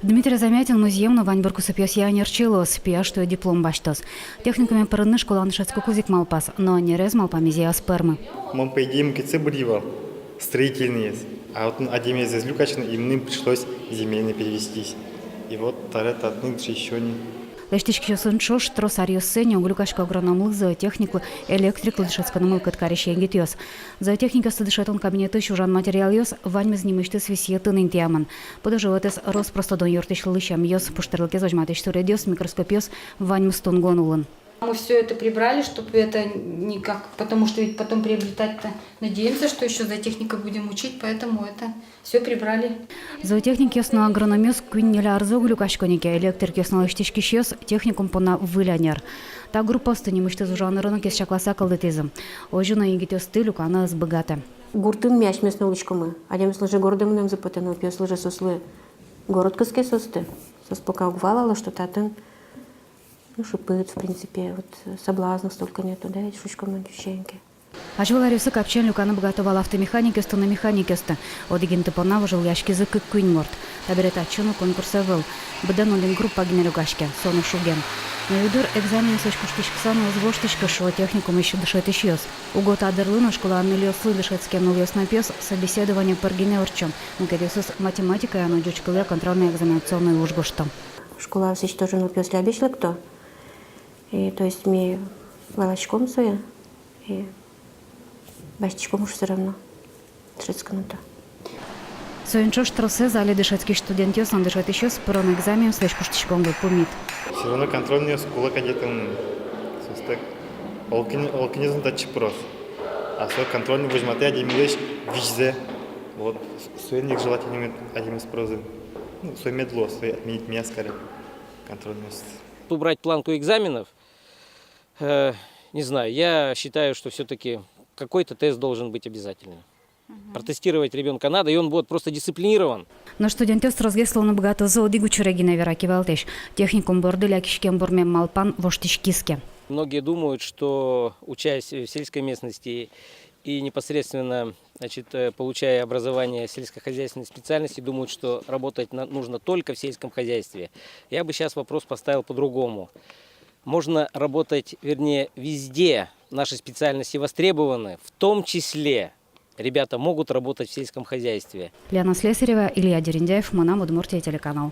Дмитрий Замятин музеемну Ваньбургу сыпьёс янерчилос, пияштую диплом баштос. Техникумен пырынны школаны шацку кузик малпас, но не рез малпа мизея спермы. Он по идее МКЦ брива, строительный есть. А вот один из Люкачна, и мне пришлось земельно перевестись. И вот тарет отнюдь еще не. Лештички сынчош тросарьёс сеня углюкашка агрономлык зоотехниклы электрик лышецканымыл кыткарища енгитёс. Зоотехника стыдышетон кабинеты шужан материал ёс вань мезнимышты свисьетын интиаман. Подожеватес роспростодон юртыш лышам ёс пуштерлыке зожматыш туредёс микроскопиёс вань мстон гонулын. Мы все это прибрали, чтобы это никак, потому что ведь потом приобретать-то надеемся, что еще зоотехника будем учить, поэтому это все прибрали. Зоотехник ясно агрономиос квиннеля арзоглю кашконике, электрик ясно лыштички щёс техникум пона вылянер. Та группа стынимышты зужаны рынок из чакласа калдытизм. Ожуна енгитёс стылю кана сбыгата. Гуртын мяш местно улычкамы. Адем слыжи городом нам запотану, пьёс слыжи сослы. Город кыске состы. Сос пока угвалала, что татын. Ну, шипыт, в принципе, вот соблазнов столько нету, да, шучком на дющеньке. Ажвалариусы капчен люканы богатовал автомеханикесты на механикесты. Одигин тыпона выжил яшки зык куинморт. Таберет отчину конкурса был. Бедан один группа генерюгашки, сону шуген. На юдыр экзамен сочкуштичксану звоштичка шо техникум еще дышет ищёс. Угота адерлына школа аннелёслы дышетские нулёс напёс собеседование по генерчам. Накерёсыс математика и оно дючкале контрольный экзаменационный ужгоштом. Школа все тоже напёс лябишлы кто. И то есть мне волочком своя, и бащичком уж все равно. Шицкануто. Соинчош тросе зали дышецкий студент ёсан дышет еще с порон экзамен слэш пуштичком был пумит. Все равно контрольная школа кадетом состак. Олкинизм датчи прос. А свой контрольный возьматы один вещь вижзе. Вот суельник желательно один из прозы. Ну, свой медло, свой отменить меня скорее. Контрольный. Убрать планку экзаменов, не знаю, я считаю, что все-таки какой-то тест должен быть обязательным. Протестировать ребенка надо, и он будет просто дисциплинирован. Но студентёс разгесловно богато зоодигу чурегина вераки валтеш. Техникум борделя кишкен бормем малпан воштичкиске. Многие думают, что учась в сельской местности и непосредственно, значит, получая образование сельскохозяйственной специальности, думают, что работать нужно только в сельском хозяйстве. Я бы сейчас вопрос поставил по-другому. Можно работать, вернее, везде. Наши специальности востребованы, в том числе ребята могут работать в сельском хозяйстве. Лена Слесарева, Илья Дерендяев, Монам, Удмуртия, телеканал.